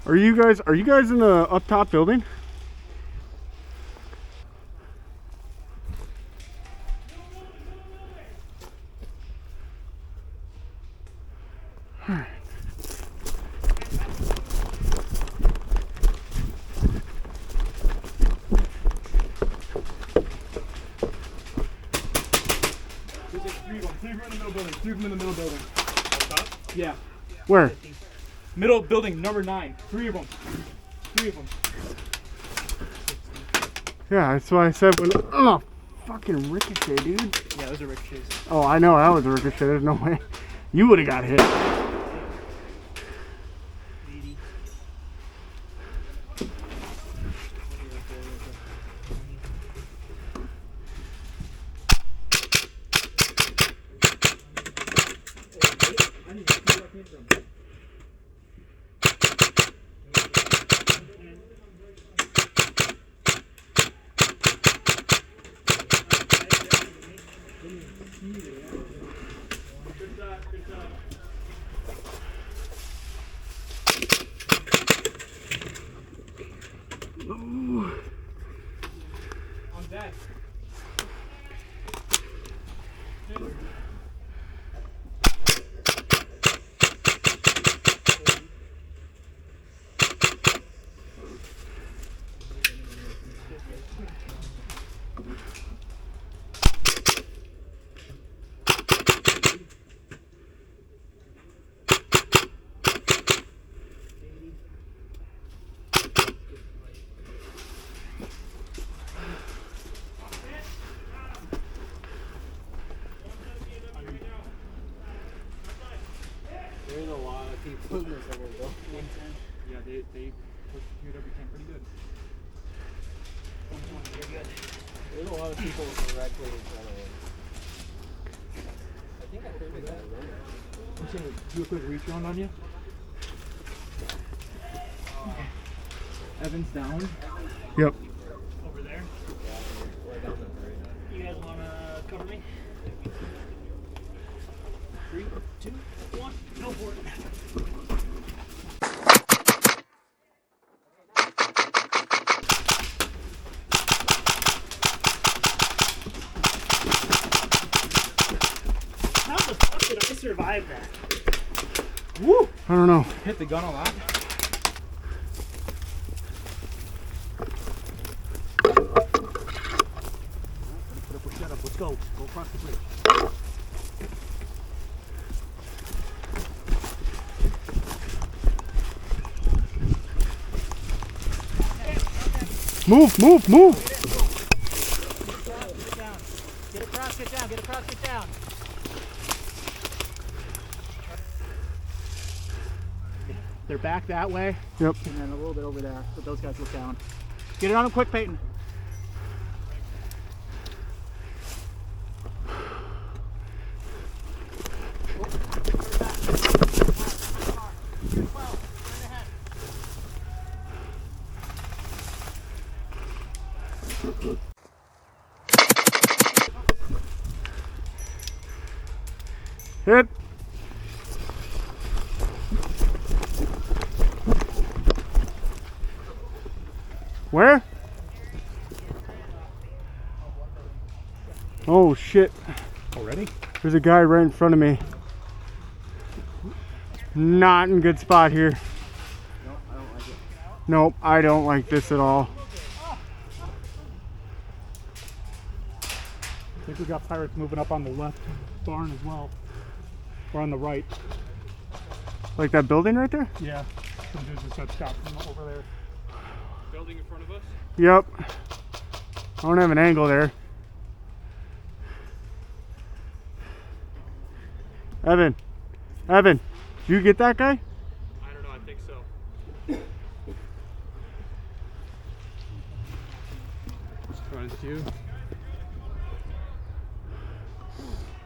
Are you guys in the up top building? All right. Three of them in the middle building. Up top? Yeah. Where? Middle building, number 9. 3 of them. 3 of them. Yeah, that's why I said when. Oh, fucking ricochet, dude. Yeah, those are ricochets. Oh, I know that was a ricochet. There's no way you would have got hit. There's a lot of people in this area though. Yeah, they push every time pretty good. There's a lot of people directly in front of us. I think I heard the guy running. I'm just gonna do a quick reach around on you. Evan's down. Yep. Over there. You guys wanna cover me? 3, 2, 1, go for it. How the fuck did I survive that? Woo! I don't know. Hit the gun a lot. Let's go. Go across the bridge. Move, move, move. Get down. Get across, get down, get across, get down. They're back that way. Yep. And then a little bit over there, but those guys look down. Get it on them quick, Peyton. Hit. Where? Oh shit. Already? There's a guy right in front of me. Not in good spot here. No, I don't like it. Nope, I don't like this at all. I think we got pirates moving up on the left barn as well. Or on the right. Like that building right there? Yeah. Some dudes just got shot from over there. Building in front of us? Yep. I don't have an angle there. Evan. Evan, did you get that guy? I don't know, I think so. Trying to.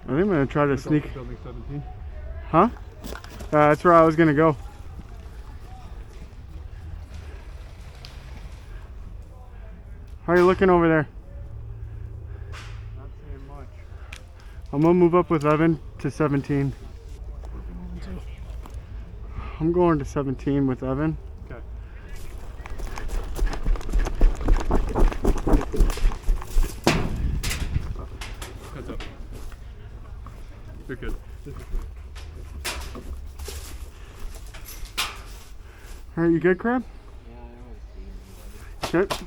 I think I'm gonna try to sneak. Building 17. Huh? That's where I was gonna go. How are you looking over there? Not seeing much. I'm gonna move up with Evan to 17. I'm going to 17 with Evan. Okay. You're good. This is good. Alright, you good, Crab? Yeah, I don't see anybody. Okay.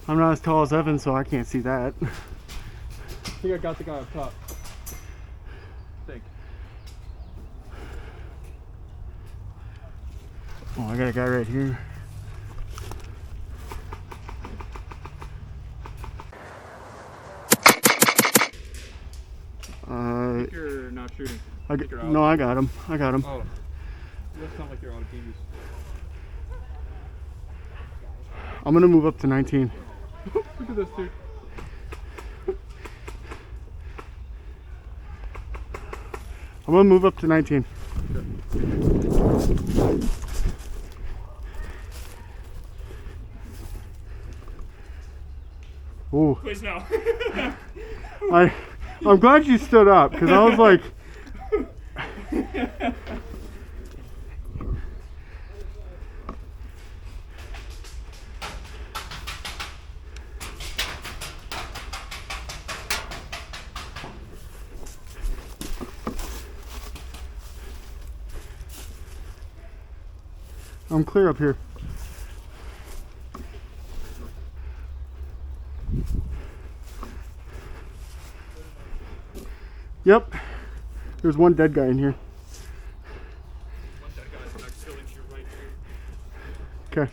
I'm not as tall as Evan, so I can't see that. I think I got the guy up top. I think. Oh, I got a guy right here. I think you're not shooting. Think you're out. No, I got him. I got him. Oh. You don't sound like you're out of keys. I'm gonna move up to 19. Look at this dude. I'm gonna move up to 19. Ooh. Please no. I'm glad you stood up because I was like. I'm clear up here. Yep. There's one dead guy in here. One dead guy's next building to your right here. Okay.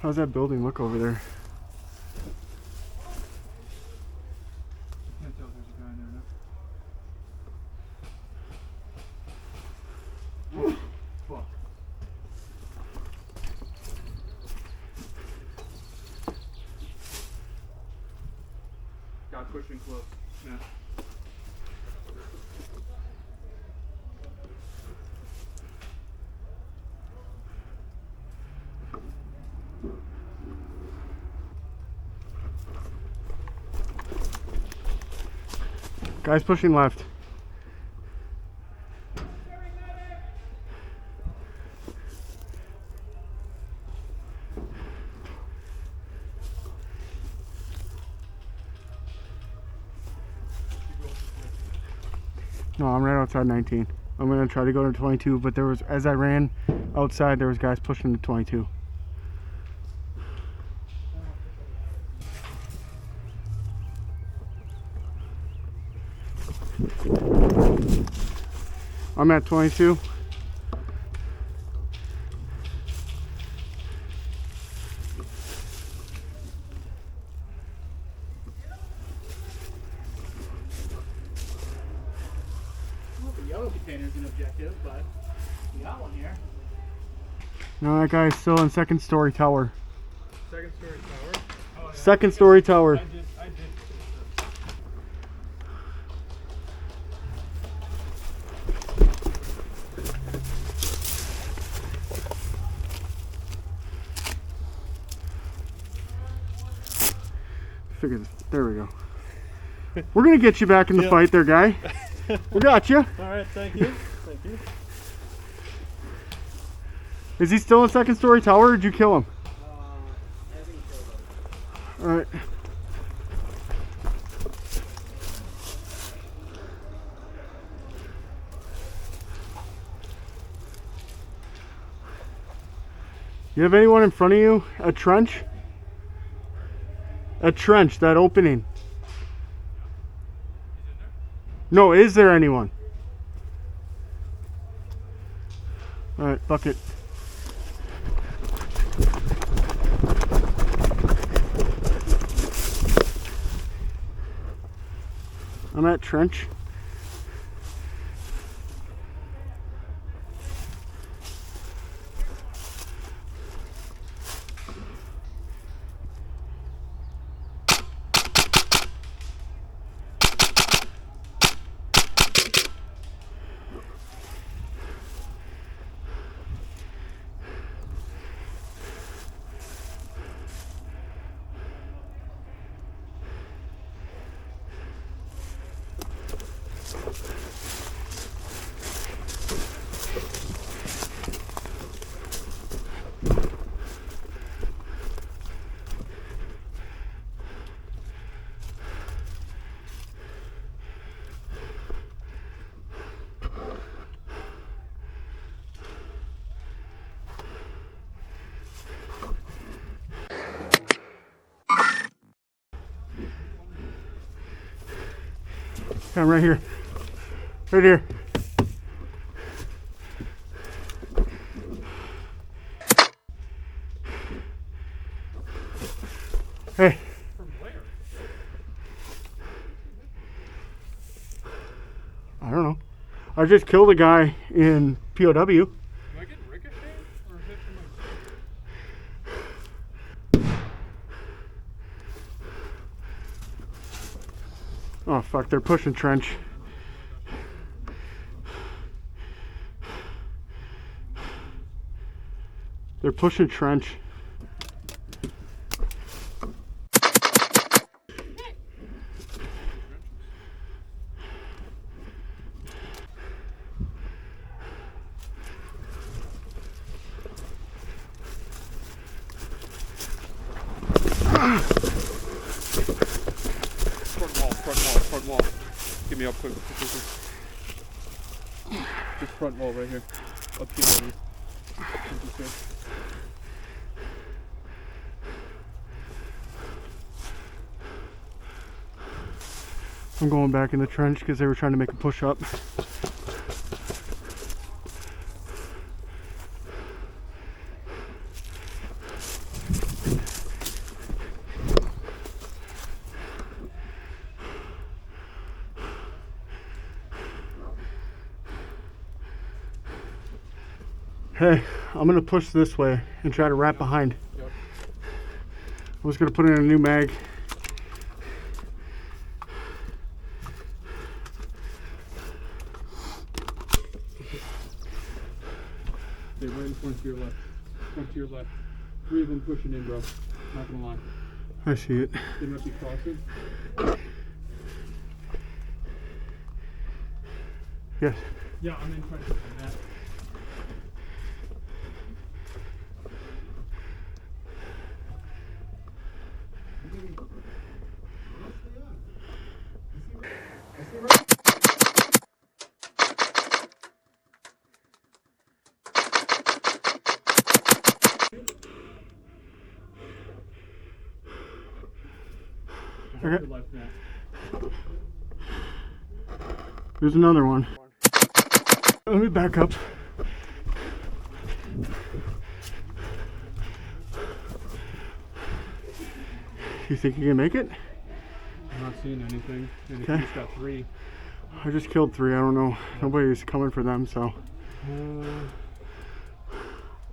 How's that building look over there? Can't tell there's a guy in there now. Fuck. Got pushing close. Yeah. Guy's pushing left. No, I'm right outside 19. I'm gonna try to go to 22, but there was, as I ran outside, there was guys pushing to 22. I'm at 22. Well, the yellow container's an objective, but we got one here. No, that guy's still in second story tower. Second story tower. Oh, yeah. Second story tower. I did. Figure this. There we go. We're gonna get you back in the Yep. fight there, guy. We got you. All right, thank you. Thank you. Is he still in second story tower or did you kill him? I think so. Alright. You have anyone in front of you? A trench? A trench, that opening. No, is there anyone? Alright, fuck it. I'm at trench. I'm right here. Right here. Hey. From where? I don't know. I just killed a guy in POW. Am I getting ricocheted or hit from my... Oh fuck, they're pushing trench. They're pushing trench. Front wall. Get me up quick. Just front wall right here. Up here, buddy. I'm going back in the trench because they were trying to make a push up. Hey, I'm gonna push this way and try to wrap behind. Yep. I was gonna put in a new mag. They're right in front to your left. Front to your left. 3 of them pushing in, bro. Not gonna lie. I see it. They might be crossing. Yes. Yeah, I'm in front of that. Okay. Left now. There's another one. Let me back up. You think you can make it? I'm not seeing anything. And Okay. he just got 3. I just killed 3. I don't know. Nobody's coming for them, so.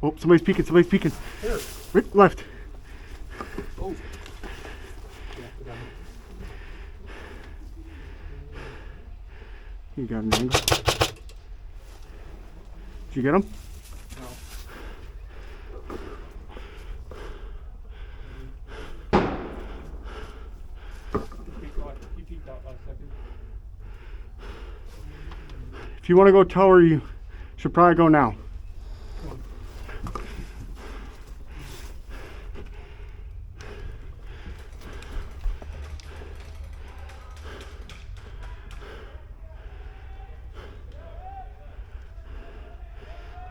Oh, somebody's peeking. Somebody's peeking. Here. Right, left. Oh. You got an angle. Did you get him? No. He peeked out last second. If you want to go tower, you should probably go now.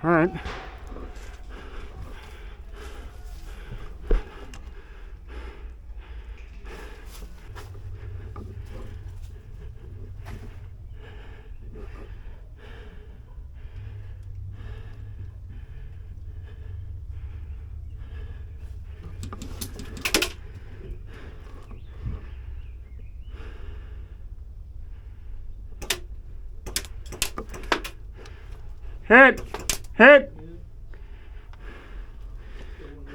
All right. Hit! Hit!